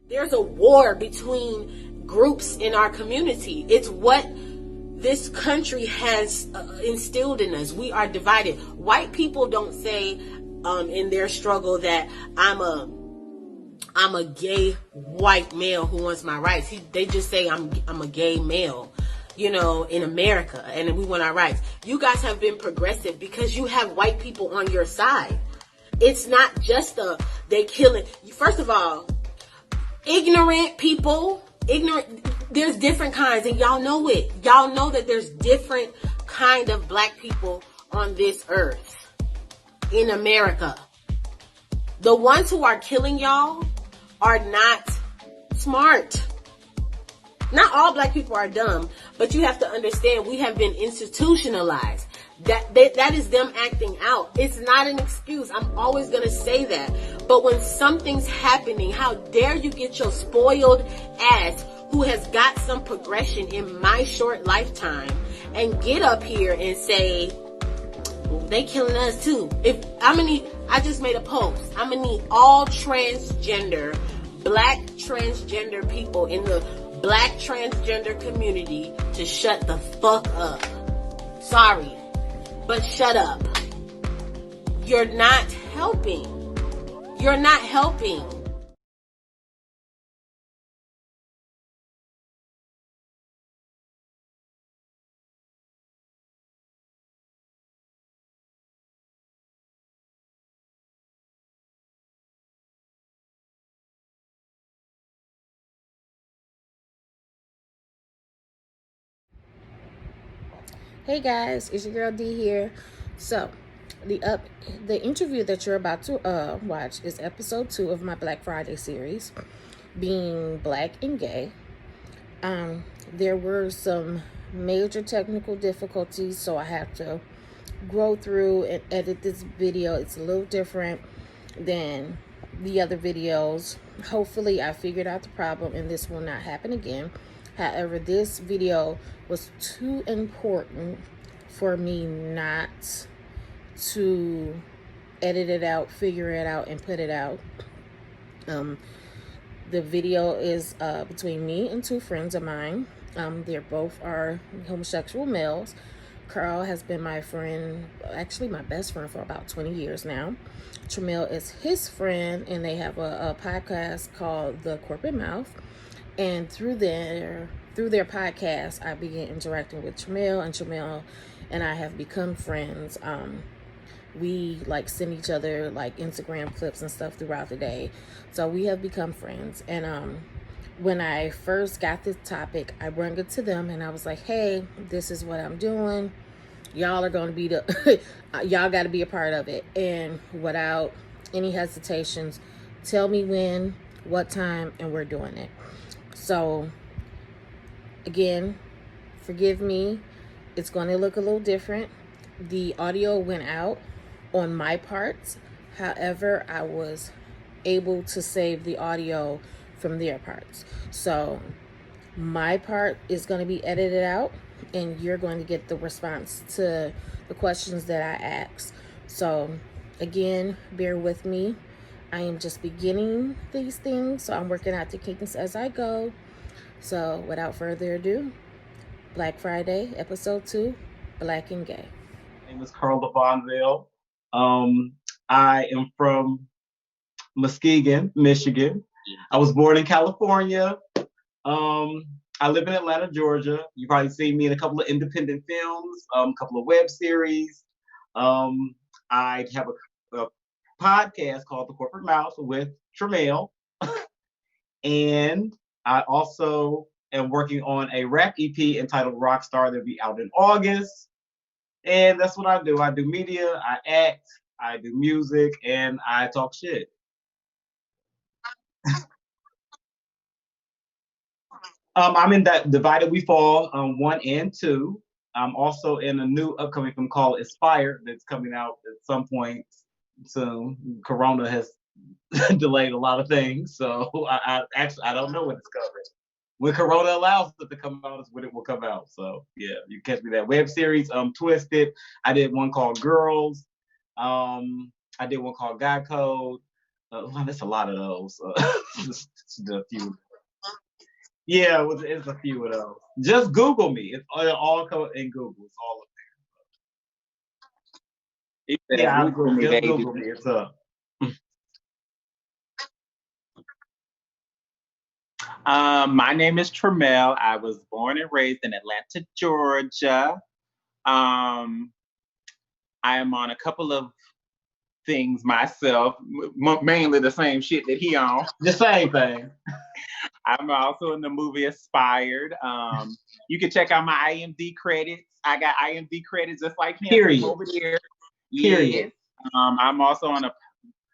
There's a war between groups in our community. It's what this country has instilled in us. We are divided. White people don't say in their struggle that I'm a gay white male who wants my rights. They just say I'm a gay male, in America, and we want our rights. You guys have been progressive because you have white people on your side. It's not just they killing. First of all, ignorant people, there's different kinds, and y'all know it. Y'all know that there's different kind of black people on this earth in America. The ones who are killing y'all are not smart. Not all black people are dumb, but you have to understand we have been institutionalized. That is them acting out. It's not an excuse. I'm always going to say that. But when something's happening, how dare you get your spoiled ass, who has got some progression in my short lifetime, and get up here and say, well, they killing us too. I just made a post. I'm going to need all transgender, black transgender people in the black transgender community to shut the fuck up. Sorry, but shut up. You're not helping. You're not helping. Hey guys, it's your girl D here. So, the interview that you're about to watch is episode 2 of my Black Friday series, being black and gay. There were some major technical difficulties, so I have to go through and edit this video. It's a little different than the other videos. Hopefully, I figured out the problem and this will not happen again. However, this video was too important for me not to edit it out, figure it out, and put it out. The video is between me and 2 friends of mine. They're both are homosexual males. Carl has been my friend, actually my best friend, for about 20 years now. Tramel is his friend, and they have a podcast called The Corporate Mouth. And through their podcast, I began interacting with Tramel, and Tramel and I have become friends. We send each other Instagram clips and stuff throughout the day. So we have become friends. And when I first got this topic, I brought it to them and I was like, hey, this is what I'm doing. Y'all are going to be y'all got to be a part of it. And without any hesitations, tell me when, what time, and we're doing it. So, again, forgive me. It's going to look a little different. The audio went out on my parts. However, I was able to save the audio from their parts. So, my part is going to be edited out, and you're going to get the response to the questions that I asked. So, again, bear with me. I am just beginning these things, so I'm working out the kinks as I go. So, without further ado, Black Friday, episode 2, Black and Gay. My name is Carl Levonzell. I am from Muskegon, Michigan. I was born in California. I live in Atlanta, Georgia. You've probably seen me in a couple of independent films, a couple of web series. I have a podcast called The Corporate Mouth with Tramel. And I also am working on a rap EP entitled Rockstar that'll be out in August. And that's what I do. I do media, I act, I do music, and I talk shit. I'm in that Divided We Fall 1 and 2. I'm also in a new upcoming film called Inspired that's coming out at some point soon. Corona has delayed a lot of things, so I don't know when it's coming. When Corona allows it to come out is when it will come out. So yeah, you catch me that web series. Twisted. I did one called Girls. I did one called God Code. Well, there's a lot of those. Just a few. Yeah, it's a few of those. Just Google me. It's all come in Google. It's all up He there. said, Yeah, Google me, just baby. Google me. It's up. My name is Tramel. I was born and raised in Atlanta, Georgia. I am on a couple of things myself, mainly the same shit that he on. The same thing. I'm also in the movie Aspired. You can check out my IMDb credits. I got IMDb credits just like him Period. over there. Period. Yes. I'm also on a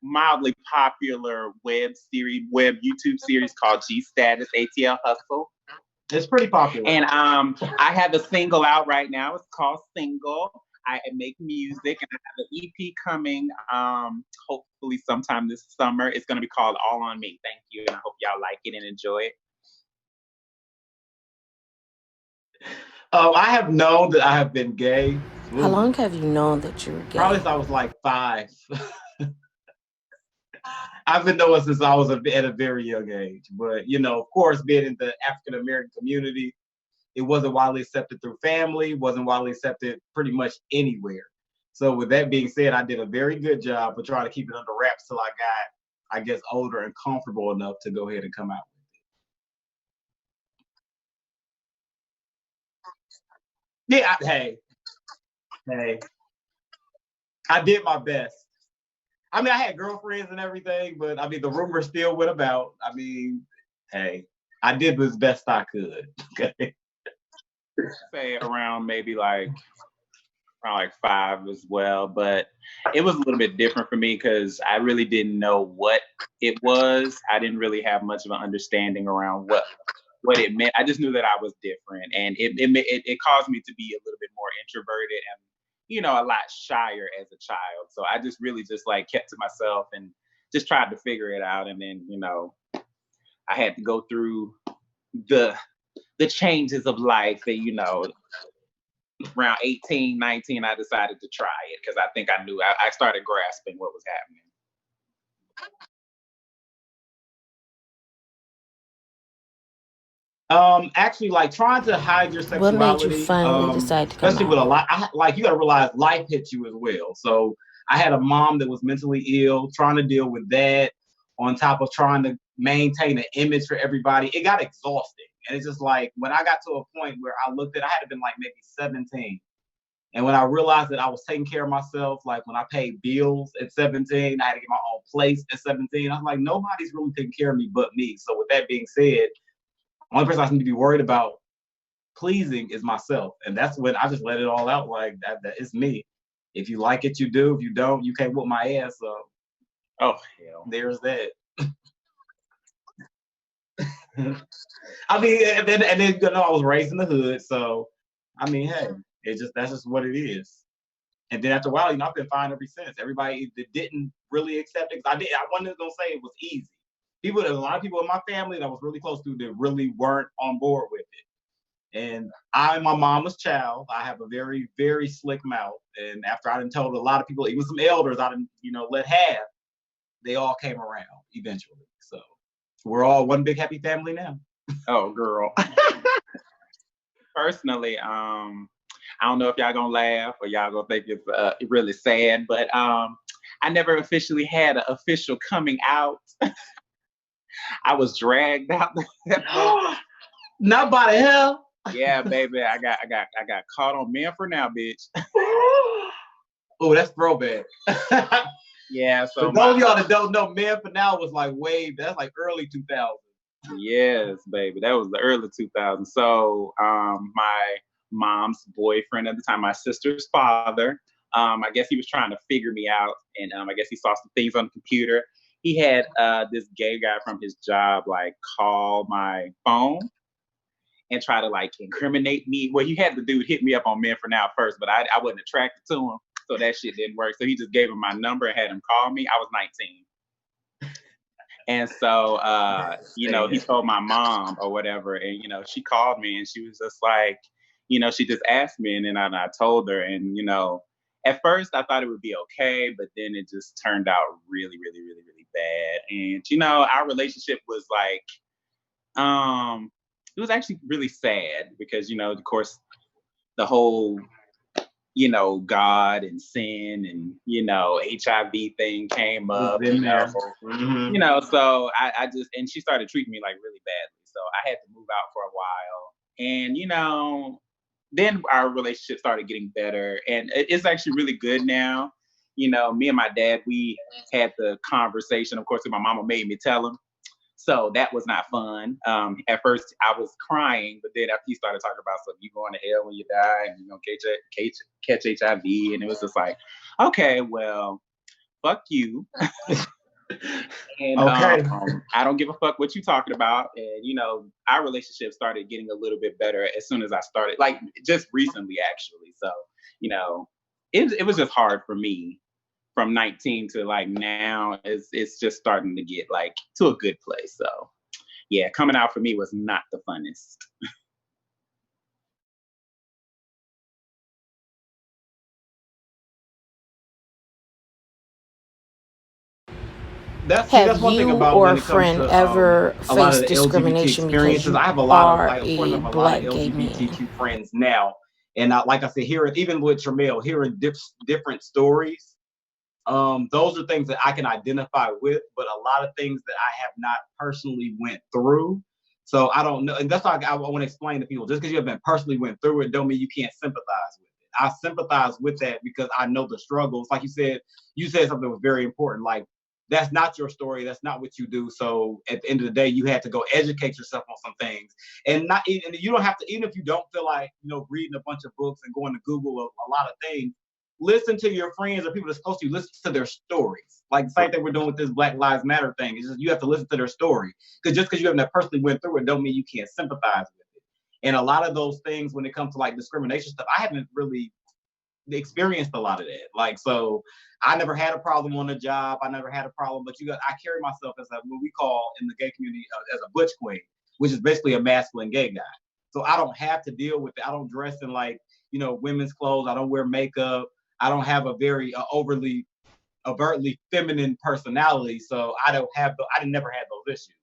mildly popular web YouTube series called G Status ATL Hustle. It's pretty popular. And I have a single out right now. It's called Single. I make music, and I have an EP coming hopefully sometime this summer. It's going to be called All on Me. Thank you, and I hope y'all like it and enjoy it. I have known that I have been gay. How long have you known that you were gay? Probably since I was like 5. I've been knowing since I was at a very young age. But, you know, of course, being in the African American community, it wasn't widely accepted through family, wasn't widely accepted pretty much anywhere. So with that being said, I did a very good job of trying to keep it under wraps till I got, I guess, older and comfortable enough to go ahead and come out with it. Yeah, hey, I did my best. I mean, I had girlfriends and everything, but I mean, the rumors still went about. I mean, hey, I did as best I could. Okay. Say around maybe like 5 as well, but it was a little bit different for me because I really didn't know what it was. I didn't really have much of an understanding around what it meant. I just knew that I was different, and it caused me to be a little bit more introverted and, you know, a lot shyer as a child. So I just really just like kept to myself and just tried to figure it out. And then, you know, I had to go through the changes of life, and, you know, around 18, 19, I decided to try it because I think I knew, I started grasping what was happening. Actually, like trying to hide your sexuality. What made you finally decide to come especially out? with a lot, like you got to realize life hits you as well. So I had a mom that was mentally ill, trying to deal with that, on top of trying to maintain an image for everybody. It got exhausting, and it's just like when I got to a point where I looked at, I had to been like maybe 17, and when I realized that I was taking care of myself, like when I paid bills at 17, I had to get my own place at 17. I was like, nobody's really taking care of me but me. So with that being said, the only person I need to be worried about pleasing is myself. And that's when I just let it all out, like that it's me. If you like it, you do. If you don't, you can't whoop my ass. So oh hell, there's that. I mean, and then you know, I was raised in the hood, so I mean, hey, that's just what it is. And then after a while, you know, I've been fine ever since. Everybody that didn't really accept it, I wasn't gonna say it was easy. A lot of people in my family that I was really close to that really weren't on board with it. And I'm my mama's child. I have a very, very slick mouth. And after I done told a lot of people, even some elders I didn't, you know, let have, they all came around eventually. So we're all one big happy family now. Oh, girl. Personally, I don't know if y'all gonna laugh or y'all gonna think it's really sad, but I never officially had an official coming out. I was dragged out. Not by the hell. Yeah, baby. I got caught on Men for Now, bitch. Oh, that's throwback. Yeah. So for those of y'all that don't know, Men for Now was like that's like early 2000s. Yes, baby. That was the early 2000s. So my mom's boyfriend at the time, my sister's father, I guess he was trying to figure me out, and I guess he saw some things on the computer. He had this gay guy from his job like call my phone and try to like incriminate me. Well, he had the dude hit me up on Men for Now first, but I wasn't attracted to him, so that shit didn't work. So he just gave him my number and had him call me. I was 19. And so, you know, he told my mom or whatever, and, you know, she called me and she was just like, you know, she just asked me, and then I told her, and, you know, at first I thought it would be okay, but then it just turned out really, really, really, really bad. And you know, our relationship was like, it was actually really sad because, you know, of course, the whole, you know, God and sin and, you know, HIV thing came up, in you know, there. Mm-hmm. you know, so I just, and she started treating me like really badly. So I had to move out for a while. And, you know, then our relationship started getting better. And it's actually really good now. You know, me and my dad, we had the conversation. Of course, my mama made me tell him. So that was not fun. At first, I was crying, but then after he started talking about, so you going to hell when you die and you're going to catch HIV. And it was just like, okay, well, fuck you. And Okay. I don't give a fuck what you talking about. And, you know, our relationship started getting a little bit better as soon as I started, like just recently, actually. So, you know, it was just hard for me from 19 to like now. It's just starting to get like to a good place. So, yeah, coming out for me was not the funnest. Have That's one thing you about or when a it comes friend to ever a lot of faced the LGBT discrimination because experiences. you I have a lot of, are like, of course, I a have a lot of black gay man? LGBTQ friends now, and like I said, even with Tramel, hearing different stories, those are things that I can identify with, but a lot of things that I have not personally went through. So I don't know, and that's why I want to explain to people. Just because you haven't personally went through it, don't mean you can't sympathize with it. I sympathize with that because I know the struggles. Like you said something that was very important. Like, that's not your story. That's not what you do. So at the end of the day, you had to go educate yourself on some things, and you don't have to, even if you don't feel like, you know, reading a bunch of books and going to Google a lot of things. Listen to your friends or people that's close to you. Listen to their stories. Like the same thing we're doing with this Black Lives Matter thing. It's just you have to listen to their story. Because just because you haven't personally went through it, don't mean you can't sympathize with it. And a lot of those things, when it comes to like discrimination stuff, I haven't really experienced a lot of that. Like, so I never had a problem on the job. I never had a problem. But I carry myself as what we call in the gay community as a butch queen, which is basically a masculine gay guy. So I don't have to deal with it. I don't dress in, like, you know, women's clothes. I don't wear makeup. I don't have a very overtly feminine personality, so I never had those issues.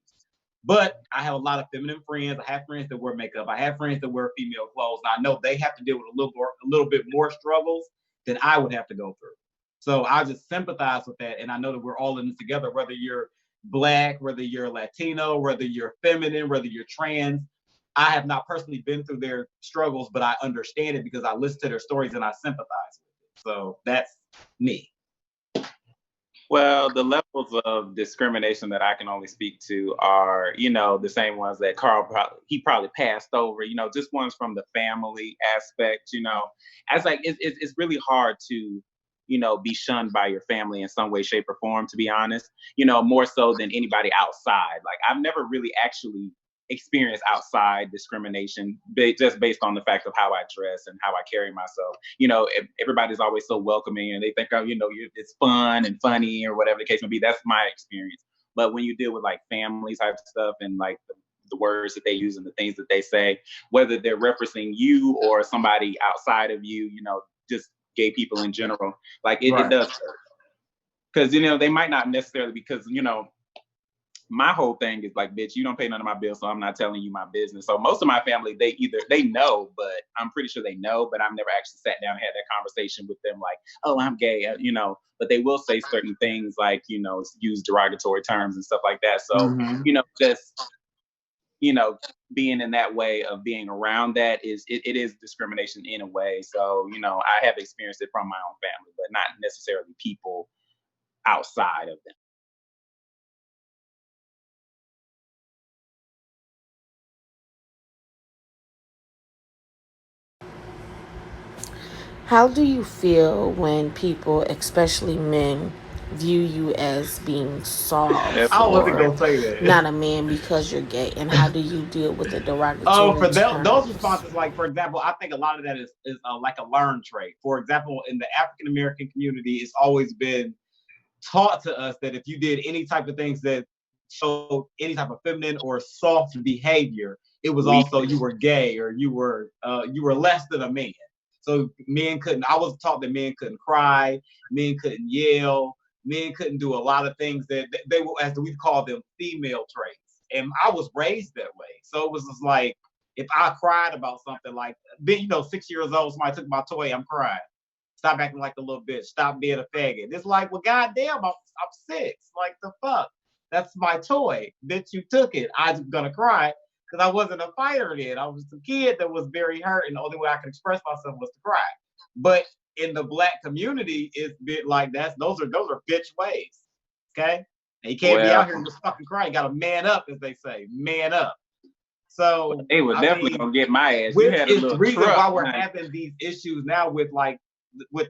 But I have a lot of feminine friends. I have friends that wear makeup. I have friends that wear female clothes. And I know they have to deal with a little bit more struggles than I would have to go through. So I just sympathize with that, and I know that we're all in this together. Whether you're Black, whether you're Latino, whether you're feminine, whether you're trans, I have not personally been through their struggles, but I understand it because I listen to their stories and I sympathize with it. So that's me. Well, the levels of discrimination that I can only speak to are, you know, the same ones that Carl probably passed over. You know, just ones from the family aspect. You know, as like it's really hard to, you know, be shunned by your family in some way, shape, or form. To be honest, you know, more so than anybody outside. Like, I've never really actually experienced outside discrimination just based on the fact of how I dress and how I carry myself. You know, everybody's always so welcoming and they think, oh, you know, it's fun and funny or whatever the case may be. That's my experience. But when you deal with like family type stuff and like the words that they use and the things that they say, whether they're referencing you or somebody outside of you, you know, just gay people in general, like it does hurt. Because, you know, they might not necessarily, because, you know, my whole thing is like, bitch, you don't pay none of my bills, so I'm not telling you my business. So most of my family, they know, but I'm pretty sure they know, but I've never actually sat down and had that conversation with them like, oh, I'm gay, you know, but they will say certain things like, you know, use derogatory terms and stuff like that. So, you know, just, you know, being in that way of being around that it is discrimination in a way. So, you know, I have experienced it from my own family, but not necessarily people outside of them. How do you feel when people, especially men, view you as being soft I wasn't or gonna say that. not a man because you're gay? And how do you deal with the Oh, derogatory for those terms? responses, like, for example, I think a lot of that is like a learned trait. For example, in the African American community, it's always been taught to us that if you did any type of things that showed any type of feminine or soft behavior, it was also you were gay or you were less than a man. So men couldn't. I was taught that men couldn't cry, men couldn't yell, men couldn't do a lot of things that they were, as we call them, female traits. And I was raised that way. So it was just like, if I cried about something, like, then, 6 years old, somebody took my toy, I'm crying. Stop acting like a little bitch. Stop being a faggot. It's like, well, goddamn, I'm 6. Like, the fuck? That's my toy. Bitch, you took it. I'm gonna cry because I wasn't a fighter then. I was a kid that was very hurt, and the only way I could express myself was to cry. But in the Black community, it's been like those are bitch ways. Okay? And you can't be out here and just fucking cry. You gotta man up, as they say. Man up. So they were definitely gonna get my ass. Which is the reason why we're having these issues now with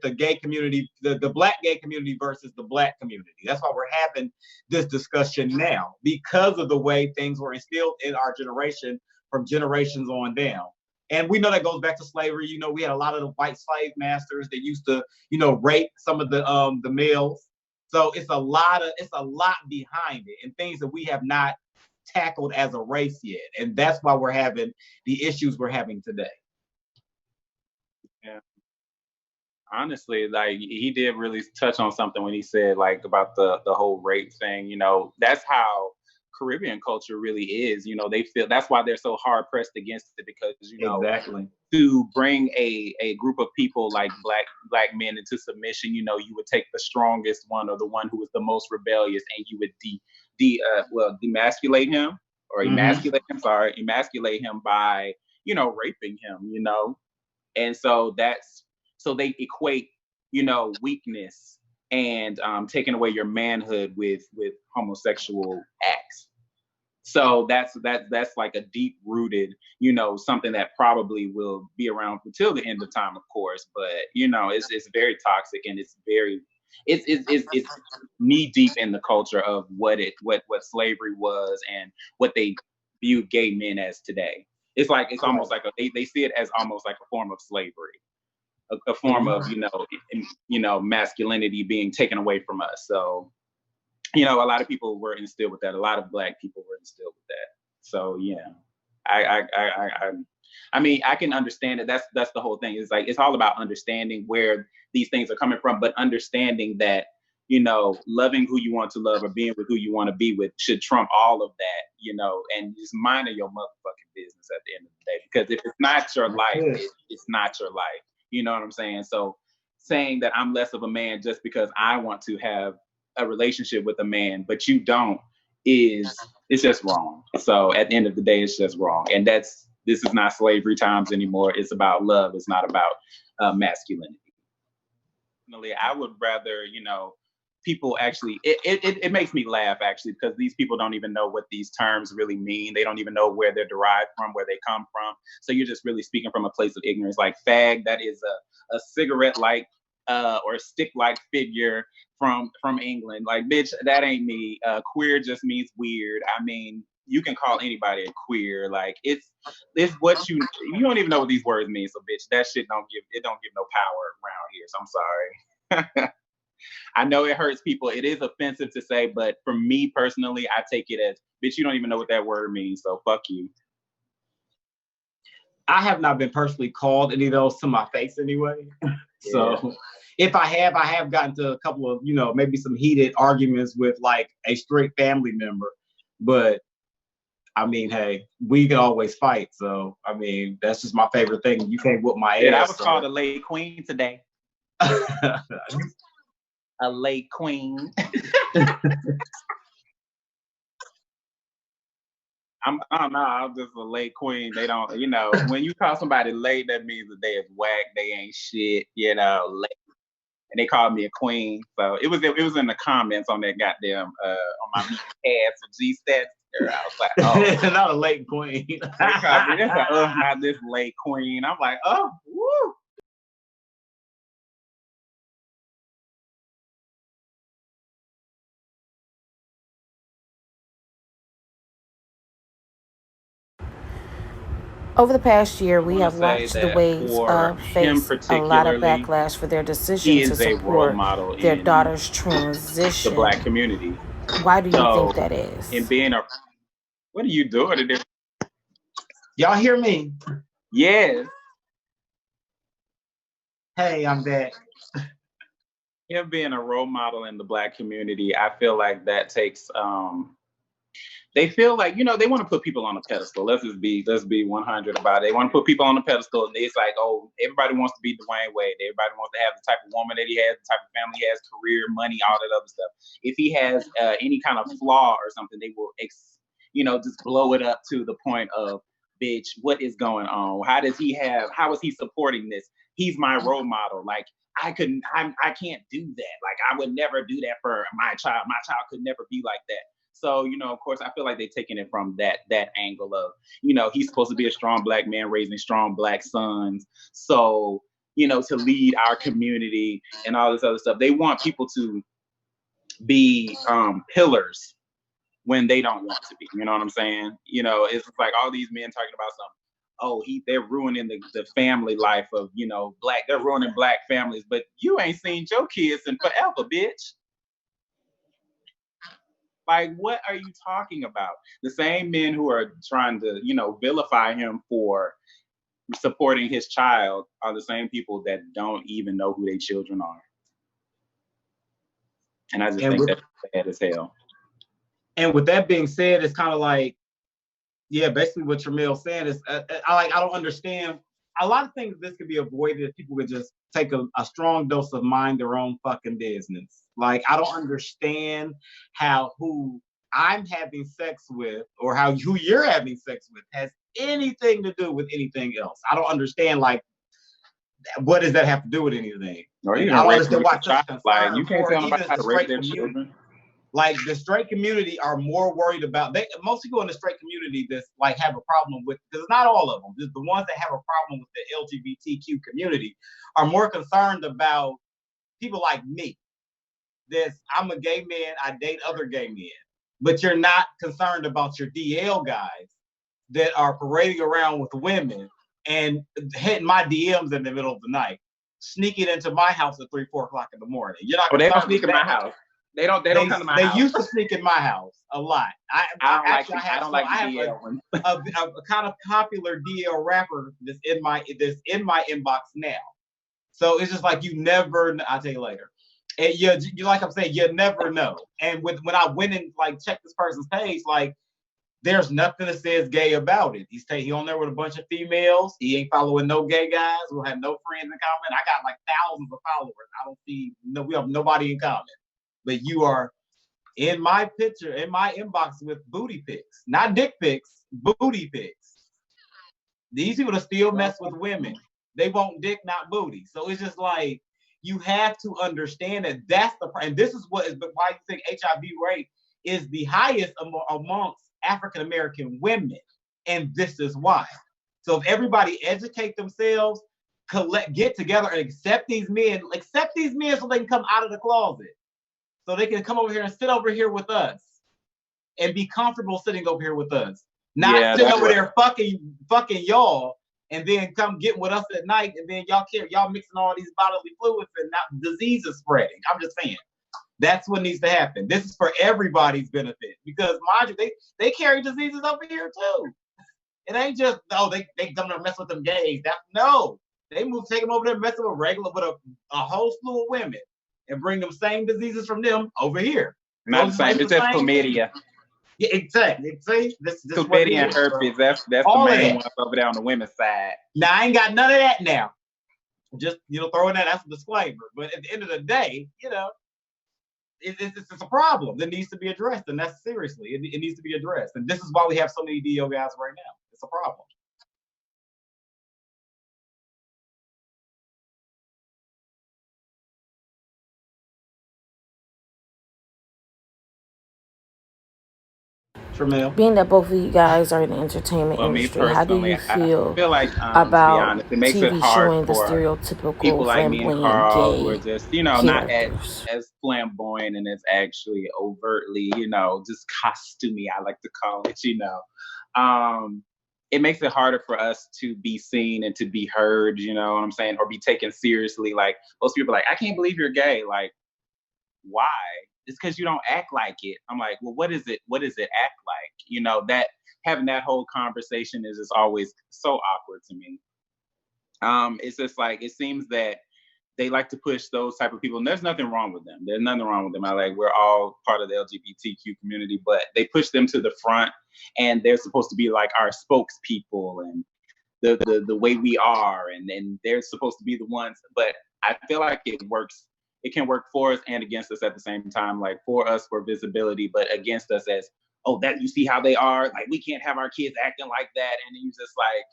the gay community, the Black gay community versus the Black community. That's why we're having this discussion now, because of the way things were instilled in our generation from generations on down. And we know that goes back to slavery. We had a lot of the white slave masters that used to, rape some of the males. So it's a lot behind it, and things that we have not tackled as a race yet. And that's why we're having the issues we're having today. Yeah. Honestly, like, he did really touch on something when he said, like, about the whole rape thing. That's how Caribbean culture really is. They feel that's why they're so hard pressed against it, because exactly, to bring a group of people like black men into submission, you would take the strongest one, or the one who was the most rebellious, and you would demasculate him, or emasculate him by raping him, and so they equate weakness and taking away your manhood with homosexual acts. So that's like a deep rooted, something that probably will be around until the end of time, of course. But it's very toxic, and it's knee deep in the culture of what slavery was and what they view gay men as today. It's almost like they see it as almost like a form of slavery, a form of masculinity being taken away from us. So. A lot of people were instilled with that. A lot of Black people were instilled with that. So yeah, I mean, I can understand it. That's the whole thing. It's like, it's all about understanding where these things are coming from, but understanding that, loving who you want to love or being with who you want to be with should trump all of that, and just minding your motherfucking business at the end of the day. Because if it's not your life, it's not your life. You know what I'm saying? So saying that I'm less of a man just because I want to have a relationship with a man, but you don't, it's just wrong. So at the end of the day, it's just wrong. And this is not slavery times anymore. It's about love. It's not about masculinity. I would rather, people actually, it makes me laugh actually, because these people don't even know what these terms really mean. They don't even know where they're derived from, where they come from. So you're just really speaking from a place of ignorance. Like fag, that is a cigarette-like or stick-like figure from England. Like, bitch, that ain't me. Queer just means weird. I mean, you can call anybody a queer. Like, it's what you don't even know what these words mean. So, bitch, that shit don't give no power around here. So I'm sorry. I know it hurts people. It is offensive to say, but for me personally, I take it as, bitch, you don't even know what that word means. So fuck you. I have not been personally called any of those to my face anyway. So if I have gotten to a couple of, maybe some heated arguments with like a straight family member. But I mean, hey, we can always fight. So I mean, that's just my favorite thing. You can't whoop my ass. I was called a late queen today. A late queen. I'm just a late queen. They don't, when you call somebody late, that means that they is whack. They ain't shit, late. And they called me a queen. So it was in the comments on that goddamn on my ass and G-Stats. I was like, oh, not a late queen. They called me, not this late queen. I'm like, oh, woo. Over the past year, we have watched the waves face a lot of backlash for their decision to support their daughter's transition. The Black community. Why do you think that is? In being what are you doing? Y'all hear me? Yes. Hey, I'm back. him being a role model in the Black community, I feel like that takes they feel like, you know, they want to put people on a pedestal. Let's be 100 about it. They want to put people on a pedestal, and it's like, oh, everybody wants to be Dwayne Wade. Everybody wants to have the type of woman that he has, the type of family he has, career, money, all that other stuff. If he has any kind of flaw or something, they will, just blow it up to the point of, bitch, what is going on? How is he supporting this? He's my role model. Like, I can't do that. Like, I would never do that for my child. My child could never be like that. So, of course, I feel like they're taking it from that angle of, he's supposed to be a strong Black man raising strong Black sons. So, to lead our community and all this other stuff. They want people to be pillars when they don't want to be. You know what I'm saying? It's like all these men talking about something. They're ruining the family life of, Black. They're ruining Black families. But you ain't seen your kids in forever, bitch. Like, what are you talking about? The same men who are trying to, vilify him for supporting his child are the same people that don't even know who their children are. And I just think that's bad as hell. And with that being said, it's kind of like, yeah, basically what Tramel's saying is, I don't understand. A lot of things this could be avoided if people could just take a strong dose of mind their own fucking business. Like, I don't understand who I'm having sex with or who you're having sex with has anything to do with anything else. I don't understand, like, what does that have to do with anything? Or I don't understand why like, you can't tell nobody how to raise their children. Like, the straight community are more worried about most people in the straight community that like have a problem with, because not all of them, just the ones that have a problem with the LGBTQ community are more concerned about people like me. I'm a gay man, I date other gay men, but you're not concerned about your DL guys that are parading around with women and hitting my DMs in the middle of the night, sneaking into my house at 3, 4 o'clock in the morning. You're not. They don't sneak in my house. They don't come to my house. They used to sneak in my house a lot. I don't like DL one. a kind of popular DL rapper that's in my inbox now. So it's just like, you never. I'll tell you later. And you like I'm saying, you never know. And when I went and like checked this person's page, like, there's nothing that says gay about it. He on there with a bunch of females. He ain't following no gay guys. We'll have no friends in common. I got like thousands of followers. We have nobody in common. But you are in my picture, in my inbox with booty pics, not dick pics, booty pics. These people that still mess with women. They want dick, not booty. So it's just like, you have to understand that that's and this is why you think HIV rate is the highest amongst African American women, and this is why. So if everybody educate themselves, get together and accept these men so they can come out of the closet. So they can come over here and sit over here with us and be comfortable sitting over here with us. Not sitting over there fucking y'all and then come get with us at night and then y'all mixing all these bodily fluids and now diseases spreading. I'm just saying. That's what needs to happen. This is for everybody's benefit, because mind you, they carry diseases over here too. It ain't just, they come to mess with them gays. They take them over there messing with a whole slew of women and bring them same diseases from them over here. Not the same. It's just chlamydia. Yeah, exactly. See, this chlamydia and herpes. That's the main ones over there on the women's side. Now I ain't got none of that now. Just throwing that's a disclaimer. But at the end of the day, it's a problem that needs to be addressed, and that's seriously. It needs to be addressed, and this is why we have so many DO guys right now. It's a problem. Tramel? Being that both of you guys are in the entertainment industry, how do you feel like, about it makes TV it hard showing the for stereotypical people like me and Carl, who are just, not as flamboyant and as actually overtly, just costumey, I like to call it, it makes it harder for us to be seen and to be heard, you know what I'm saying, or be taken seriously. Like, most people are like, I can't believe you're gay. Like, why? It's because you don't act like it. I'm like, well, what is it? What does it act like? That having that whole conversation is just always so awkward to me. It's just like, it seems that they like to push those type of people, and there's nothing wrong with them. There's nothing wrong with them. We're all part of the LGBTQ community, but they push them to the front, and they're supposed to be like our spokespeople and the way we are, and they're supposed to be the ones. But I feel like it works. It can work for us and against us at the same time. Like for us for visibility, but against us as, oh, that you see how they are. Like we can't have our kids acting like that, and you just like,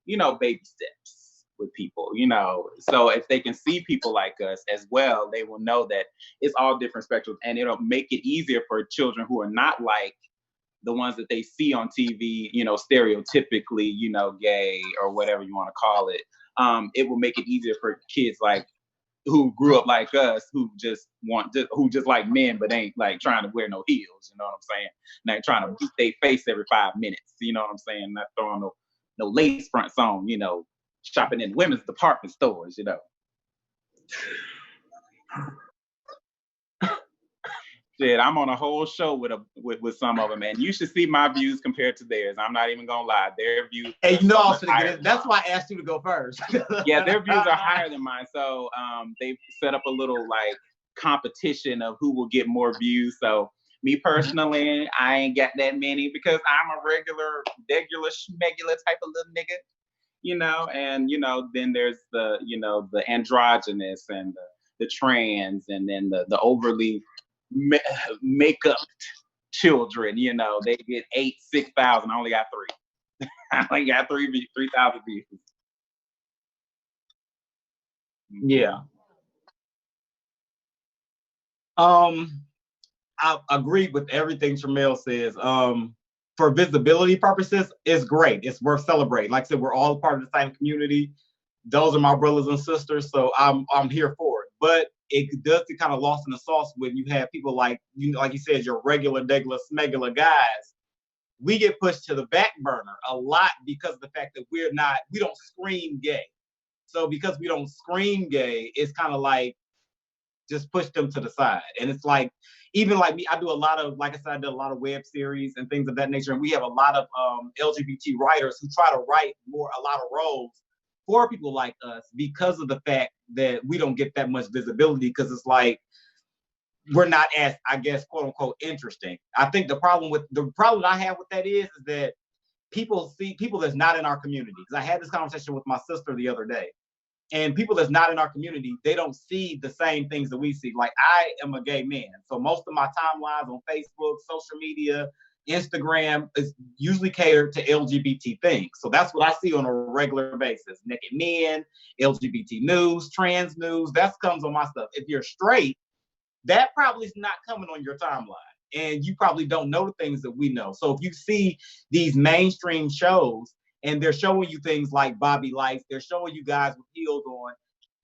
you know, baby steps with people, you know. So if they can see people like us as well, they will know that it's all different spectrums, and it'll make it easier for children who are not like the ones that they see on TV, you know, stereotypically, you know, gay or whatever you want to call it. It will make it easier for kids like who grew up like us, who just like men, but ain't like trying to wear no heels. You know what I'm saying? And ain't trying to beat their face every 5 minutes. You know what I'm saying? Not throwing no lace fronts on. You know, shopping in women's department stores. You know. Shit, I'm on a whole show with some of them, man. You should see my views compared to theirs. I'm not even gonna lie, their views. Hey, you know, I was gonna get it. That's why I asked you to go first. Yeah, their views are higher than mine. So they've set up a little like competition of who will get more views. So me personally, I ain't got that many because I'm a regular schmegular type of little nigga, you know. And you know, then there's the the androgynous and the trans, and then the overly makeup children, you know, they get 6,000. I only got 3. I only got 3,000 views. Yeah. I agree with everything Tramel says. For visibility purposes, it's great. It's worth celebrating. Like I said, we're all part of the same community. Those are my brothers and sisters, so I'm here for it. But it does get kind of lost in the sauce when you have people like like you said, your regular, smegular guys. We get pushed to the back burner a lot because of the fact that we don't scream gay. So because we don't scream gay, it's kind of like just push them to the side. And it's like, even like me, I do a lot of, like I said, I did a lot of web series and things of that nature. And we have a lot of LGBT writers who try to write a lot of roles for people like us because of the fact that we don't get that much visibility, because it's like we're not as, I guess, quote unquote, interesting. I think the problem I have with that is that people that's not in our community. Because I had this conversation with my sister the other day, and people that's not in our community, they don't see the same things that we see. Like, I am a gay man, so most of my timelines on Facebook, social media, Instagram is usually catered to LGBT things. So that's what I see on a regular basis. Naked men, LGBT news, trans news, that comes on my stuff. If you're straight, that probably is not coming on your timeline. And you probably don't know the things that we know. So if you see these mainstream shows and they're showing you things like Bobby Lights, they're showing you guys with heels on,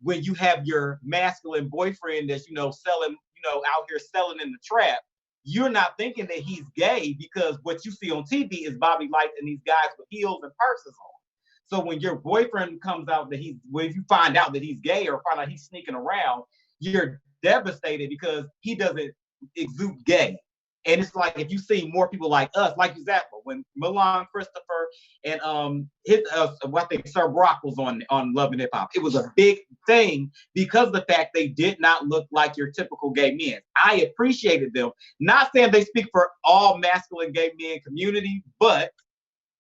when you have your masculine boyfriend that's, selling, out here selling in the trap, you're not thinking that he's gay, because what you see on TV is Bobby Lights and these guys with heels and purses on. So when your boyfriend comes out when you find out that he's gay or find out he's sneaking around, you're devastated because he doesn't exude gay. And it's like, if you see more people like us, like example, when Milan Christopher and I think Sir Brock was on Love and Hip Hop, it was a big thing because of the fact they did not look like your typical gay men. I appreciated them. Not saying they speak for all masculine gay men community, but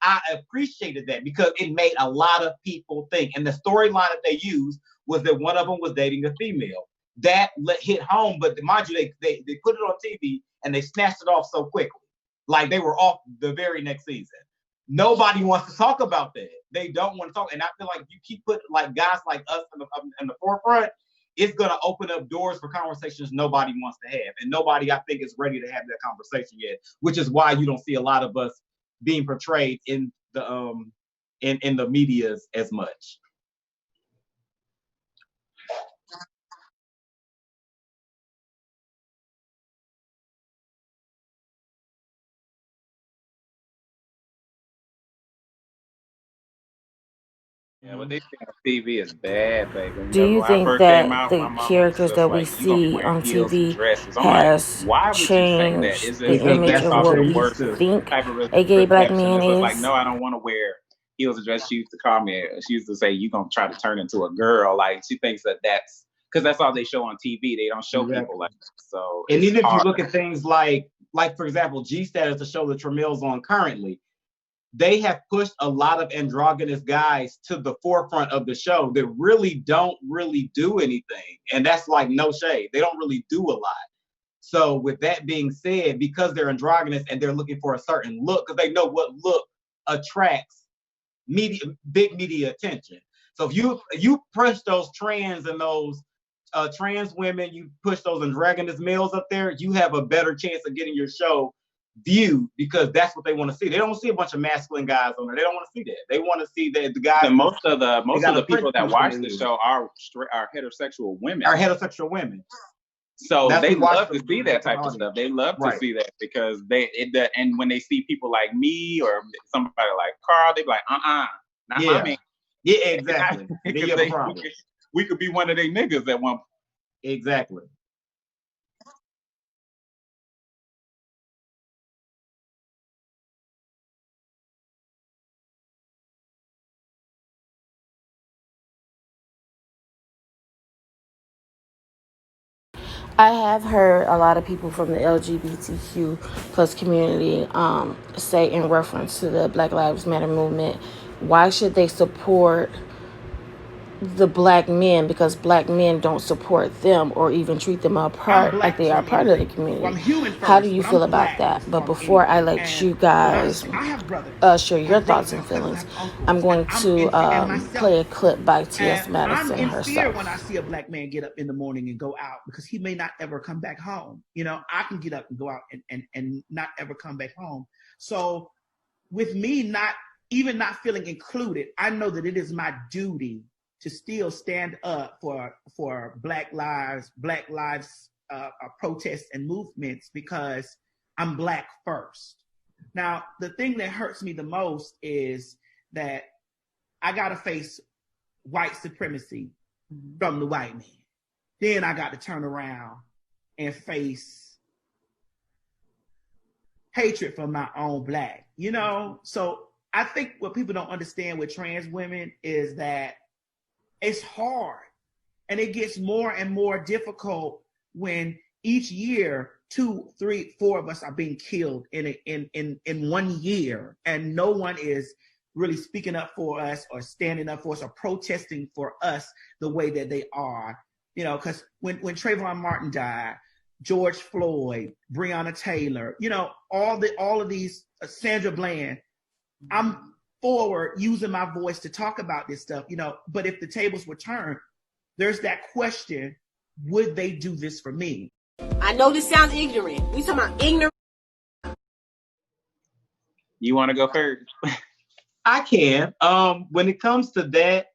I appreciated that because it made a lot of people think. And the storyline that they used was that one of them was dating a female. That hit home, but mind you, they put it on TV and they snatched it off so quickly. Like, they were off the very next season. Nobody wants to talk about that. They don't want to talk. And I feel like if you keep putting like guys like us in the forefront, it's going to open up doors for conversations nobody wants to have. And nobody, I think, is ready to have that conversation yet, which is why you don't see a lot of us being portrayed in the in the media as much. Yeah, what they see on TV is bad, baby. Do you When I think first came that out, the my mama was characters just that we like, "You gonna be see wearing on heels and TV dresses?" I'm like, has "Why would you say that? changed Is the this image that's of what what they're we used to. think type of a gay black reception?" man It's just like, is? no, I don't want to wear heels and dress. She used to call me. She used to say, "You gonna try to turn into a girl?" Like, she thinks that that's because that's all they show on TV. They don't show people like that. So and even if hard. you look at things like for example, G Status, the show that Tramel's on currently, they have pushed a lot of androgynous guys to the forefront of the show that really don't do anything. And that's like no shade. They don't really do a lot. So with that being said, because they're androgynous and they're looking for a certain look, because they know what look attracts big media attention. So if you push those trans and those trans women, you push those androgynous males up there, you have a better chance of getting your show viewed, because that's what they want to see. They don't see a bunch of masculine guys on there. They don't want to see that. They want to see that the guys. And most of the people that watch the show are heterosexual women. So they love to see that type of stuff. They love to see that because and when they see people like me or somebody like Carl, they be like, not my man. Yeah, exactly. They have a problem. We could be one of their niggas at one point. Exactly. I have heard a lot of people from the LGBTQ plus community say in reference to the Black Lives Matter movement, why should they support the black men, because black men don't support them or even treat them apart like they are part of the community. How do you feel about that? But before I let you guys share your thoughts and feelings, I'm going to play a clip by T.S. Madison herself. When I see a black man get up in the morning and go out, because he may not ever come back home. You know, I can get up and go out and not ever come back home. So with me not feeling included, I know that it is my duty to still stand up for Black lives protests and movements, because I'm Black first. Now, the thing that hurts me the most is that I got to face white supremacy from the white man. Then I got to turn around and face hatred from my own Black, you know? So I think what people don't understand with trans women is that it's hard, and it gets more and more difficult when each year 2, 3, 4 of us are being killed in 1 year, and no one is really speaking up for us or standing up for us or protesting for us the way that they are. You know, because when Trayvon Martin died, George Floyd, Breonna Taylor, you know, all of these, Sandra Bland, I'm forward using my voice to talk about this stuff, you know. But if the tables were turned, there's that question, would they do this for me? I know this sounds ignorant. We talking about ignorant. You want to go first? I can. When it comes to that,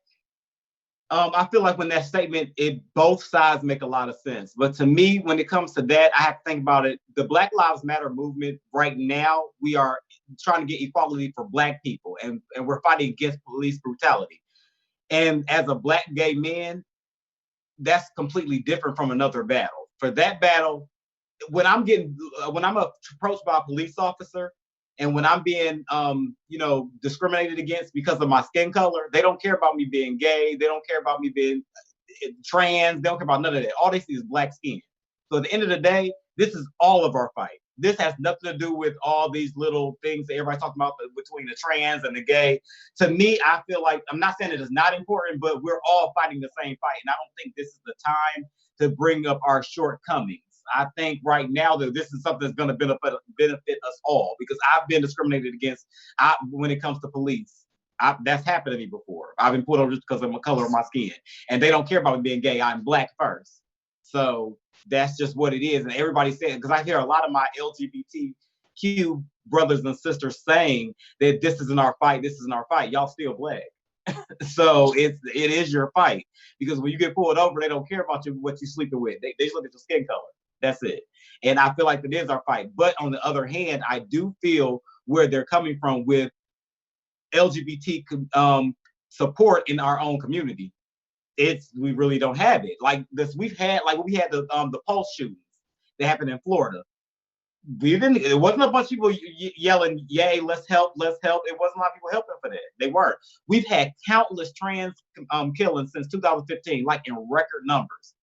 I feel like when that statement, both sides make a lot of sense. But to me, when it comes to that, I have to think about it. The Black Lives Matter movement right now, we are trying to get equality for Black people, and we're fighting against police brutality. And as a Black gay man, that's completely different from another battle. For that battle, when I'm approached by a police officer, and when I'm being, discriminated against because of my skin color, they don't care about me being gay. They don't care about me being trans. They don't care about none of that. All they see is Black skin. So at the end of the day, this is all of our fight. This has nothing to do with all these little things that everybody's talking about between the trans and the gay. To me, I feel like, I'm not saying it is not important, but we're all fighting the same fight. And I don't think this is the time to bring up our shortcomings. I think right now that this is something that's going to benefit us all, because I've been discriminated against when it comes to police. That's happened to me before. I've been pulled over just because of the color of my skin, and they don't care about me being gay. I'm Black first. So that's just what it is. And everybody saying, because I hear a lot of my LGBTQ brothers and sisters saying that this isn't our fight. This isn't our fight. Y'all still Black. So it is your fight, because when you get pulled over, they don't care about what you sleeping with. They just look at your skin color. That's it. And I feel like that is our fight. But on the other hand, I do feel where they're coming from with LGBT support in our own community. We really don't have it. Like this, we had the Pulse shootings that happened in Florida. It wasn't a bunch of people yelling, "Yay, let's help, let's help." It wasn't a lot of people helping for that. They weren't. We've had countless trans killings since 2015, like in record numbers.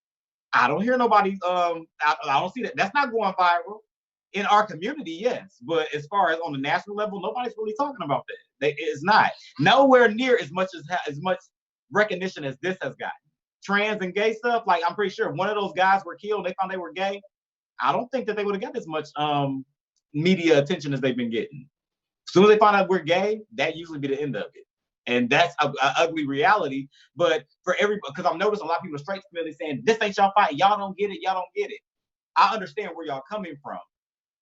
I don't hear nobody. I don't see that. That's not going viral in our community. Yes, but as far as on the national level, nobody's really talking about that. It's not nowhere near as much recognition as this has gotten. Trans and gay stuff. Like I'm pretty sure if one of those guys were killed, they found they were gay. I don't think that they would have got as much media attention as they've been getting. As soon as they find out we're gay, that usually be the end of it. And that's an ugly reality. But for everybody, because I've noticed a lot of people are straight to me saying, this ain't y'all fight. Y'all don't get it. Y'all don't get it. I understand where y'all coming from.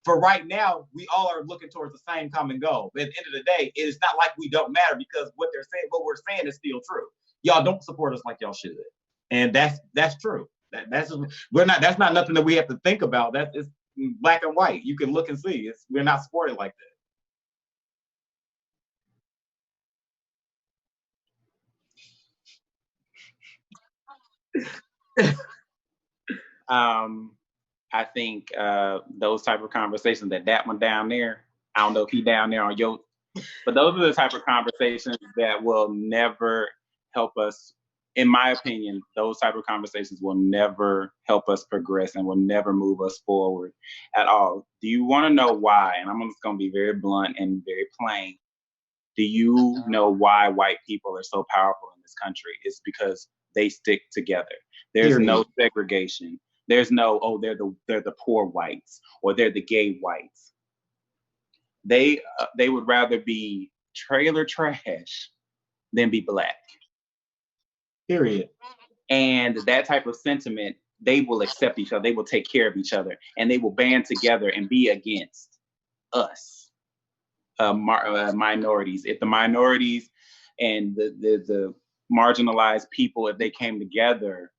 For right now, we all are looking towards the same common goal. But at the end of the day, it's not like we don't matter because what we're saying is still true. Y'all don't support us like y'all should. And that's true. That's not nothing that we have to think about. It's black and white. You can look and see. We're not supported like that. I think those type of conversations that one down there, I don't know if he down there on your, but those are the type of conversations that will never help us. In my opinion, those type of conversations will never help us progress and will never move us forward at all. Do you want to know why? And I'm just going to be very blunt and very plain. Do you know why white people are so powerful in this country? It's because they stick together. There's no segregation. There's no, they're the poor whites or they're the gay whites. They would rather be trailer trash than be black. Period. And that type of sentiment, they will accept each other. They will take care of each other, and they will band together and be against us, minorities. If the minorities and the marginalized people, if they came together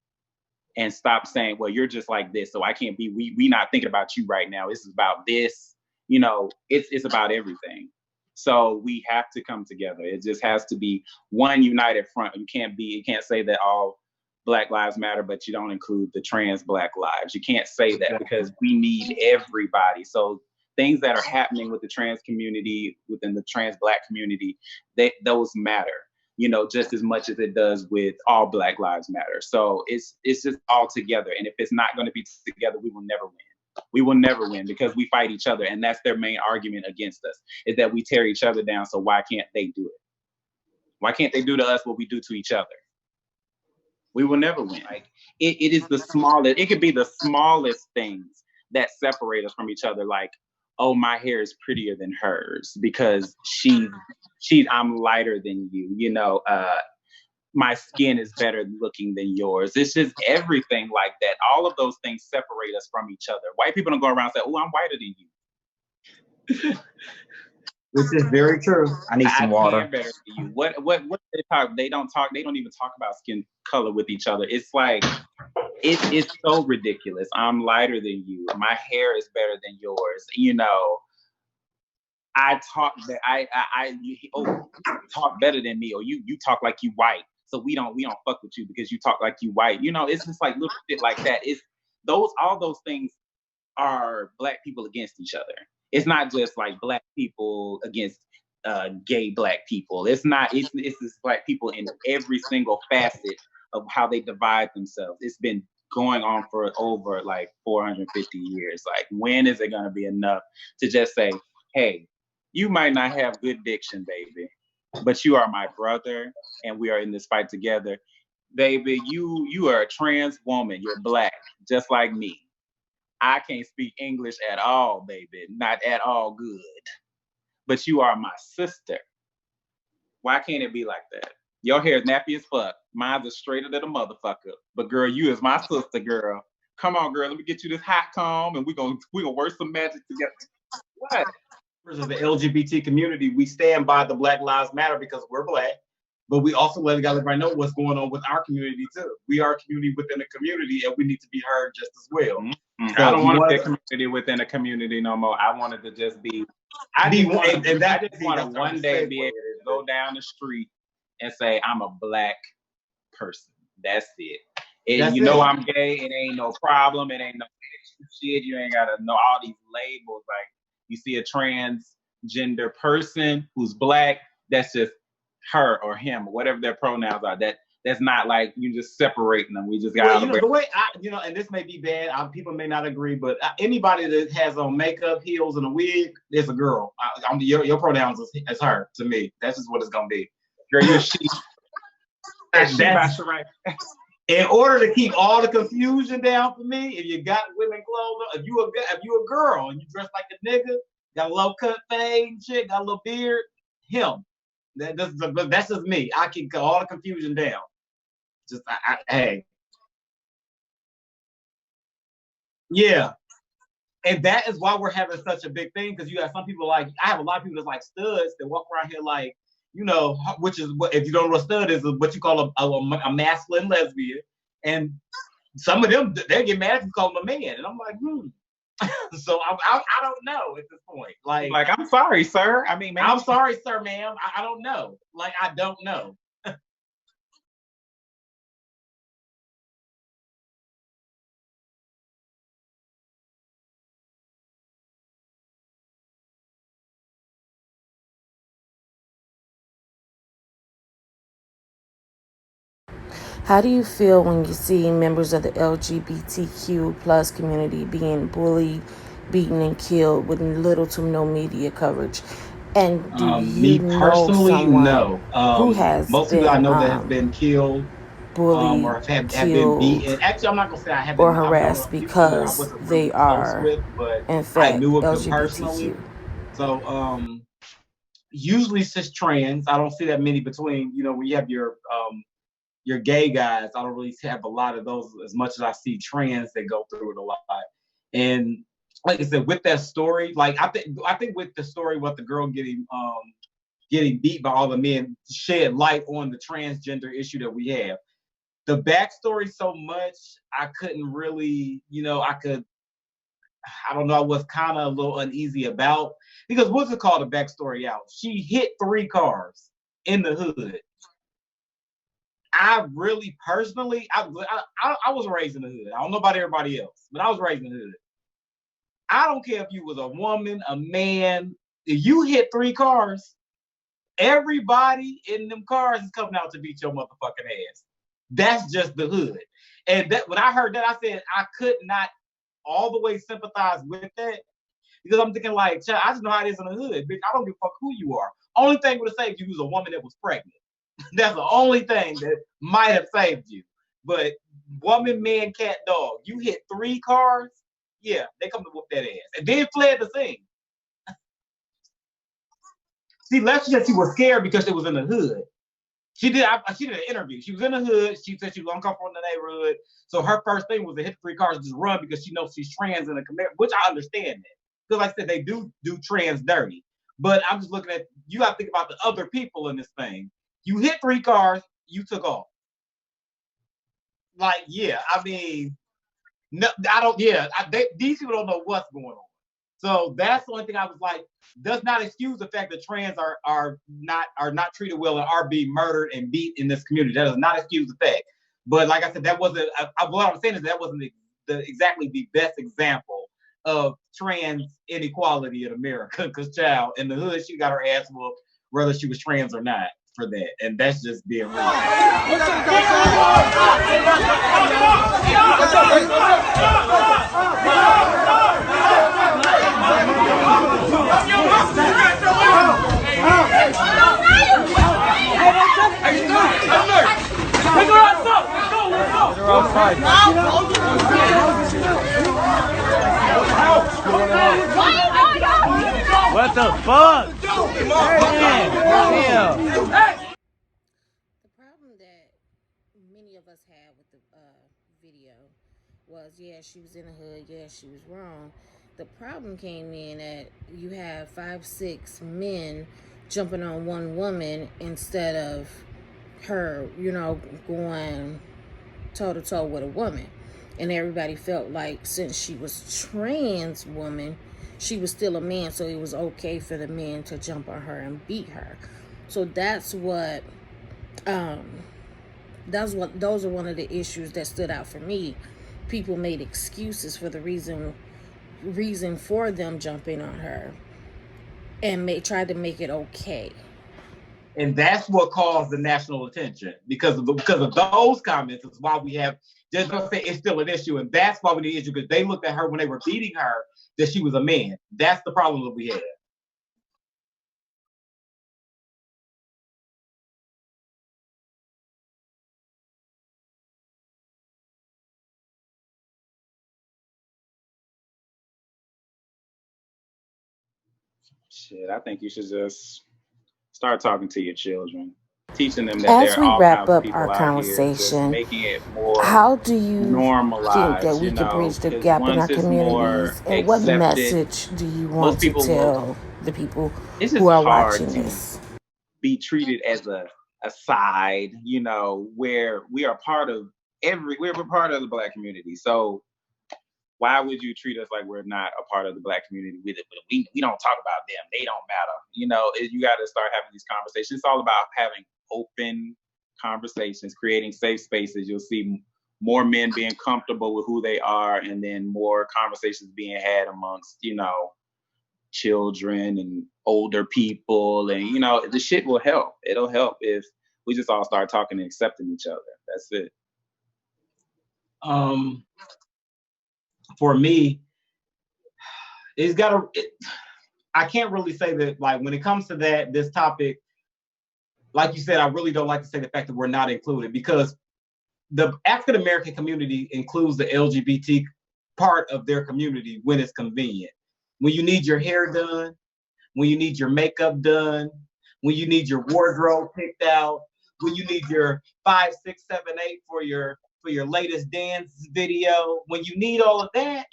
and stopped saying, well, you're just like this, so I can't be, we not thinking about you right now. This is about this, it's about everything. So we have to come together. It just has to be one united front. You can't say that all Black lives matter, but you don't include the trans Black lives. You can't say that because we need everybody. So things that are happening with the trans community, within the trans Black community, those matter, just as much as it does with all Black lives matter. So it's just all together. And if it's not going to be together, we will never win. We will never win because we fight each other. And that's their main argument against us, is that we tear each other down. So why can't they do it? Why can't they do to us what we do to each other? We will never win. Like it is the smallest, it could be the smallest things that separate us from each other. Like, oh, my hair is prettier than hers because I'm lighter than you, my skin is better looking than yours. It's just everything like that. All of those things separate us from each other. White people don't go around and say, oh, I'm whiter than you. Which is very true. I need some water. Better than you. What they talk? They don't even talk about skin color with each other. It's like, it's so ridiculous. I'm lighter than you. My hair is better than yours. I talk that you talk better than me, or you talk like you white. So we don't fuck with you because you talk like you white. It's just like little shit like that. All those things are Black people against each other. It's not just like Black people against gay Black people. It's just Black people in every single facet of how they divide themselves. It's been going on for over like 450 years. Like, when is it going to be enough to just say, hey, you might not have good diction, baby, but you are my brother and we are in this fight together. Baby, you are a trans woman. You're Black, just like me. I can't speak English at all, baby. Not at all good. But you are my sister. Why can't it be like that? Your hair is nappy as fuck. Mine's is straighter than a motherfucker. But girl, you is my sister, girl. Come on, girl. Let me get you this hot comb and we're gonna work some magic together. What? Of the LGBT community, we stand by the Black Lives Matter because we're Black, but we also let everybody know what's going on with our community too. We are a community within a community, and we need to be heard just as well. Mm-hmm. So I don't want to be a community within a community no more. I wanted to just be. I just want to one day be able to go down the street and say I'm a Black person. That's it. I'm gay. It ain't no problem. It ain't no shit. You ain't gotta know all these labels. Like, you see a transgender person who's Black, that's just her or him, or whatever their pronouns are. That that's not like you just separating them. We just got Well, the way and this may be bad. People may not agree, but anybody that has on makeup, heels, and a wig is a girl. Your pronouns is her to me. That's just what it's gonna be. Girl, you're a she. That's right. In order to keep all the confusion down for me, if you got women clothes on, if you a girl and you dress like a nigga, got a low cut fade and shit, got a little beard, him. That's just me. I can cut all the confusion down. Just hey. Yeah. And that is why we're having such a big thing, because you have some people I have a lot of people that's like studs that walk around here like, which is what, if you don't know what a stud is what you call a masculine lesbian. And some of them, they get mad if you call them a man. And I'm like, So I don't know at this point. Like I'm sorry, sir. I mean, I'm sorry, sir, ma'am. I don't know. I don't know. How do you feel when you see members of the LGBTQ plus community being bullied, beaten, and killed with little to no media coverage? And do you know someone who has most been, people I know that have been killed, bullied, or have killed, been beaten? Actually, I'm not gonna say I haven't, or harassed because they are, but in fact, I knew of them LGBTQ. personally. So usually cis trans, I don't see that many between. When you have your gay guys, I don't really have a lot of those as much as I see trans that go through it a lot. And like I said, with that story, I think with the story, what the girl getting beat by all the men shed light on the transgender issue that we have. The backstory so much, I couldn't really, I don't know, I was kind of a little uneasy about, because what's it called, the backstory out? She hit 3 cars in the hood. I really personally, I was raised in the hood. I don't know about everybody else, but I was raised in the hood. I don't care if you was a woman, a man, if you hit 3 cars, everybody in them cars is coming out to beat your motherfucking ass. That's just the hood. And that when I heard that, I said I could not all the way sympathize with that, because I'm thinking I just know how it is in the hood. Bitch, I don't give a fuck who you are. Only thing would have saved you was a woman that was pregnant. That's the only thing that might have saved you. But woman, man, cat, dog, you hit 3 cars, yeah, they come to whoop that ass. And then fled the scene. See, let's just she was scared because it was in the hood. She did an interview. She was in the hood. She said she was uncomfortable in the neighborhood. So her first thing was to hit 3 cars and just run, because she knows she's trans in a community, which I understand that. Because like I said, they do trans dirty. But I'm just looking at, you got to think about the other people in this thing. You hit 3 cars, you took off. Yeah, I mean, no, I don't. Yeah, these people don't know what's going on. So that's the only thing I was like, does not excuse the fact that trans are not treated well and are being murdered and beat in this community. That does not excuse the fact. But like I said, that wasn't. What I'm saying is that wasn't exactly the best example of trans inequality in America. Because child, in the hood, she got her ass whooped whether she was trans or not for that, and that's just being real. What the fuck? The problem that many of us had with the video was, yeah, she was in the hood, yeah, she was wrong. The problem came in that you have 5, 6 men jumping on one woman instead of her, going toe to toe with a woman. And everybody felt like since she was trans woman, she was still a man, so it was okay for the men to jump on her and beat her. So those are one of the issues that stood out for me. People made excuses for the reason for them jumping on her and tried to make it okay. And that's what caused the national attention because of those comments is why we have just gonna say it's still an issue, and that's why we need issue because they looked at her when they were beating her that she was a man. That's the problem that we had. Shit, I think you should just start talking to your children, teaching them that As there are we all wrap kinds of up people our out here, just conversation, making it more how do you think that normalized, we you can know, bridge the because gap in once our it's more communities? And what accepted, message do you want most to people will. tell the people It's who just are hard watching to this? be treated as a side, you know, where we are part of we're part of the Black community. So why would you treat us like we're not a part of the Black community with it? But we don't talk about them. They don't matter. You know, you got to start having these conversations. It's all about having open conversations, creating safe spaces. You'll see more men being comfortable with who they are, and then more conversations being had amongst, you know, children and older people. And, you know, the shit will help. It'll help if we just all start talking and accepting each other. That's it. For me, it's got to. I can't really say that. Like when it comes to this topic, like you said, I really don't like to say the fact that we're not included because the African American community includes the LGBT part of their community when it's convenient. When you need your hair done, when you need your makeup done, when you need your wardrobe picked out, when you need your 5, 6, 7, 8 for your latest dance video, when you need all of that,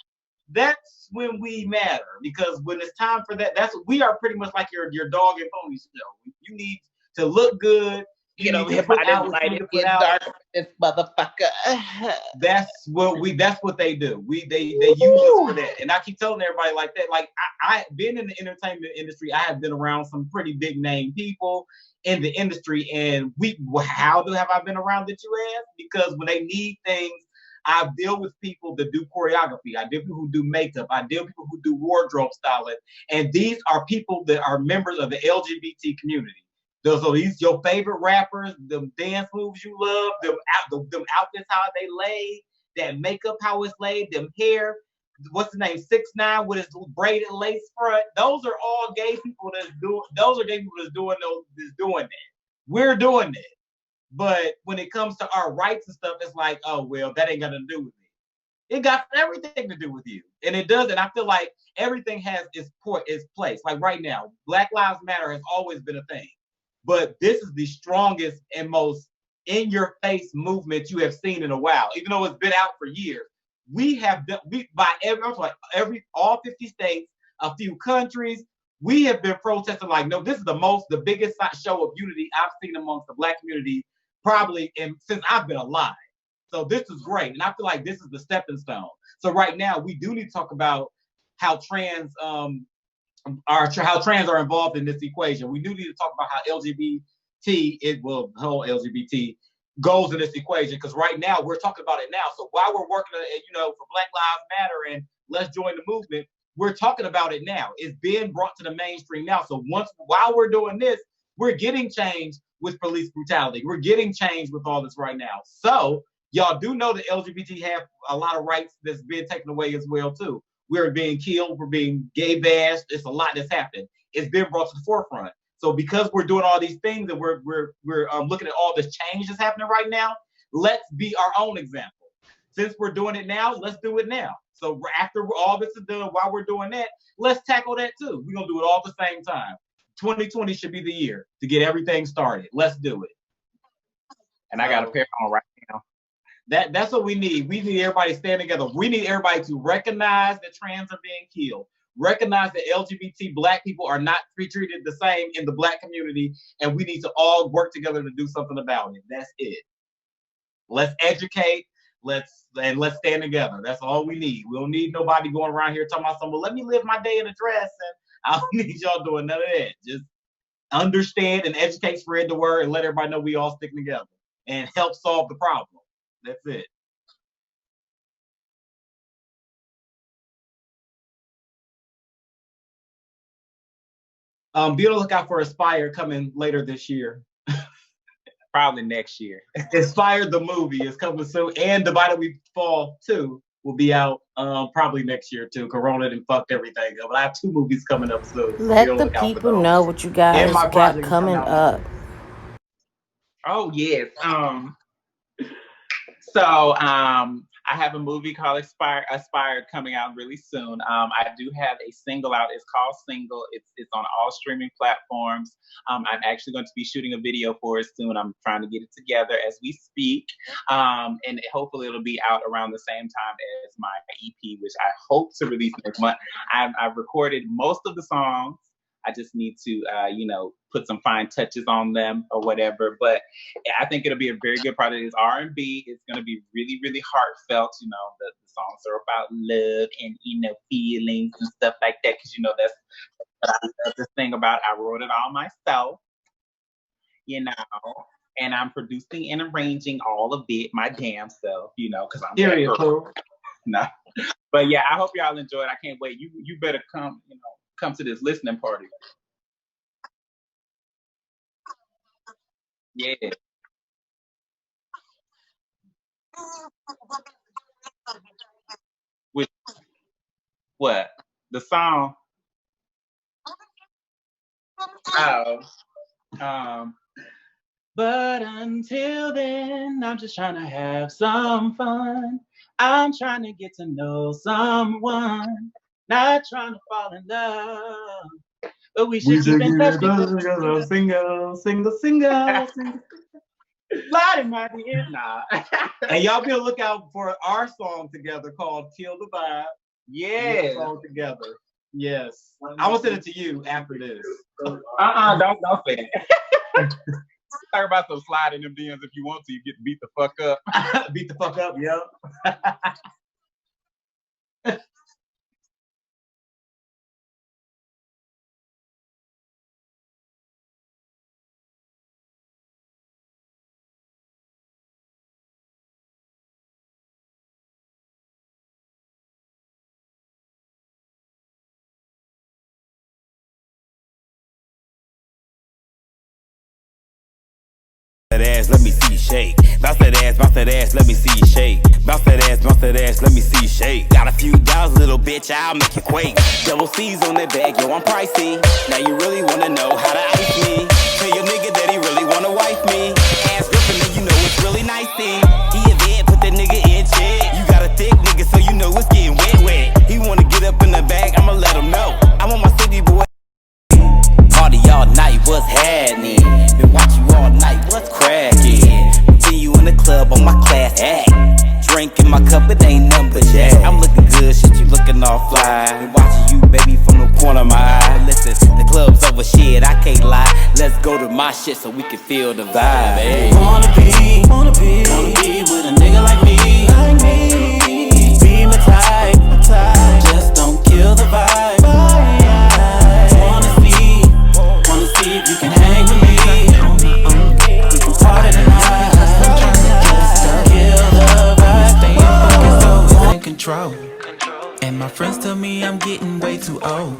that's when we matter. Because when it's time for that, we are pretty much like your dog and pony show. You need to look good. You need to put out what you need to put out. This motherfucker. That's what they do. They use us for that. And I keep telling everybody like that. Like I been in the entertainment industry. I have been around some pretty big name people in the industry. And how have I been around that you ask? Because when they need things, I deal with people that do choreography. I deal with people who do makeup. I deal with people who do wardrobe styling. And these are people that are members of the LGBT community. So these your favorite rappers, them dance moves you love, them outfits how they laid, that makeup how it's laid, them hair. What's the name? 6ix9ine with his braided lace front. Those are all gay people that's doing. Those are gay people that's doing that. We're doing that. But when it comes to our rights and stuff, it's like, oh well, that ain't got nothing to do with me. It got everything to do with you, and it does. And I feel like everything has its place. Like right now, Black Lives Matter has always been a thing. But this is the strongest and most in-your-face movement you have seen in a while. Even though it's been out for years, we have done all 50 states, a few countries. We have been protesting like, no, this is the biggest show of unity I've seen amongst the Black community probably since I've been alive. So this is great, and I feel like this is the stepping stone. So right now, we do need to talk about how trans are involved in this equation. We do need to talk about how the whole LGBT goes in this equation because right now we're talking about it now. So while we're working, for Black Lives Matter and let's join the movement, we're talking about it now. It's being brought to the mainstream now. So while we're doing this, we're getting change with police brutality. We're getting change with all this right now. So y'all do know that LGBT have a lot of rights that's being taken away as well too. We're being killed. We're being gay bashed. It's a lot that's happened. It's been brought to the forefront. So because we're doing all these things and we're looking at all this change that's happening right now, let's be our own example. Since we're doing it now, let's do it now. So after all this is done, while we're doing that, let's tackle that too. We're gonna do it all at the same time. 2020 should be the year to get everything started. Let's do it. And I got a pair on right now. That's what we need. We need everybody standing together. We need everybody to recognize that trans are being killed. Recognize that LGBT Black people are not treated the same in the Black community, and we need to all work together to do something about it. That's it. Let's educate. Let's stand together. That's all we need. We don't need nobody going around here talking about something. Well, let me live my day in a dress, and I don't need y'all doing none of that. Just understand and educate, spread the word, and let everybody know we all stick together and help solve the problem. That's it. Be on the lookout for Aspire coming later this year. Probably next year. Aspire the movie is coming soon, and Divided We Fall 2 will be out probably next year too. Corona done fucked everything up, but I have 2 movies coming up soon. So Let the people know what you guys got coming up. Oh yes. So I have a movie called Aspired coming out really soon. I do have a single out. It's called Single. It's on all streaming platforms. I'm actually going to be shooting a video for it soon. I'm trying to get it together as we speak. And hopefully it'll be out around the same time as my EP, which I hope to release next month. I've recorded most of the songs. I just need to, put some fine touches on them or whatever. But I think it'll be a very good project. It's R&B. It's going to be really, really heartfelt. The songs are about love and, feelings and stuff like that. Because, that's what I love to sing about. I wrote it all myself, and I'm producing and arranging all of it my damn self, because I'm that girl. No. But yeah, I hope y'all enjoy it. I can't wait. You better come to this listening party. Yeah. With what? The song? Oh. But until then, I'm just trying to have some fun. I'm trying to get to know someone, not trying to fall in love. But we should keep in touch. Single. Sliding my DM. Nah. And y'all be on the lookout for our song together called Kill the Vibe. Yeah. Song together. Yes. I will send it to you after this. Don't say that. Talk about some sliding them DMs if you want to. You get beat the fuck up. Beat the fuck up, yep. Ass, let me see you shake. Bounce that ass, let me see you shake. Bounce that ass, let me see you shake. Got a few dollars, little bitch, I'll make you quake. Double C's on that bag, yo, I'm pricey. Now you really wanna know how to ice me. Tell your nigga that he really wanna wife me. Ass gripping and you know it's really nicey. He a vet, put that nigga in check. You got a thick nigga, so you know it's getting wet. He wanna get up in the bag, I'ma let him know. I want my city boy. Party all night, what's happening? Been watch you all night, what's cracking? See you in the club on my class act. Drink in my cup, it ain't nothing but jack. I'm looking good, shit, you looking all fly. Been watching you, baby, from the corner of my eye. Listen, the club's over, shit, I can't lie. Let's go to my shit so we can feel the vibe. Hey. Wanna be with a nigga like me. Be my type. Just don't kill the vibe. Wanna see if you can hang with me. We can party tonight. Just kill the vibe. Staying focused, always in control. And my friends tell me I'm getting way too old.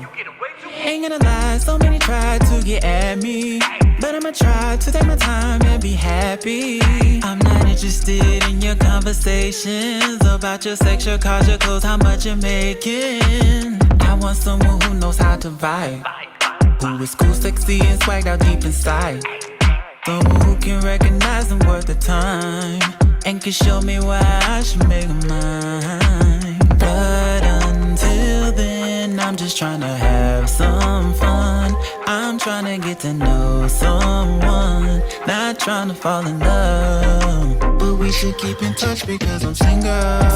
Ain't gonna lie, so many tried to get at me, but I'ma try to take my time and be happy. I'm not interested in your conversations about your sex, your cars, your clothes, how much you're making. I want someone who knows how to vibe, who is cool, sexy, and swagged out deep inside. Someone who can recognize the worth of time and can show me why I should make her mine. But until then, I'm just trying to have some fun. I'm trying to get to know someone, not trying to fall in love. But we should keep in touch because I'm single. Slide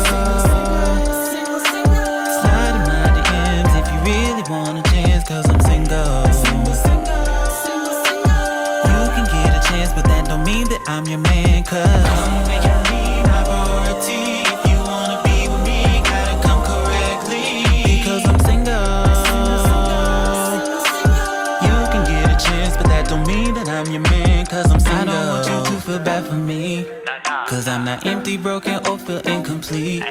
in my DMs if you really want a chance, cause I'm single. You can get a chance, but that don't mean that I'm your man, cause you need my priority. If you wanna be with me, gotta come correctly, because I'm single. You can get a chance, but that don't mean that I'm your man, cause I'm single. I don't want you to feel bad for me, cause I'm not empty, broken, or feel incomplete.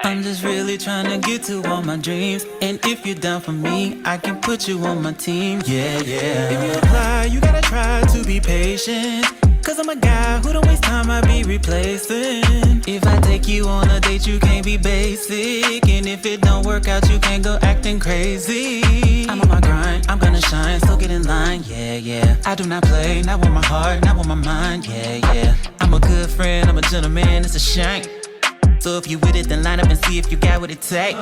I'm just really trying to get to all my dreams. And if you're down for me, I can put you on my team. Yeah, yeah. If you apply, you gotta try to be patient. Cause I'm a guy who don't waste time, I be replacing. If I take you on a date, you can't be basic. And if it don't work out, you can't go acting crazy. I'm on my grind, I'm gonna shine, so get in line, yeah, yeah. I do not play, not with my heart, not with my mind, yeah, yeah. I'm a good friend, I'm a gentleman, it's a shame. So if you with it, then line up and see if you got what it takes.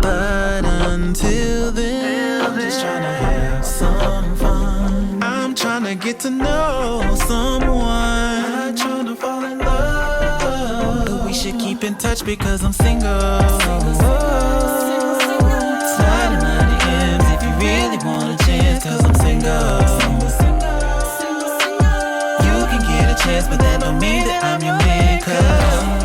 But until then, I'm just trying to have some fun. I'm trying to get to know someone. I'm trying to fall in love. But we should keep in touch because I'm single. Slide in my DMs if you really want a chance, cause I'm single. You can get a chance, but that don't mean that I'm your man, cause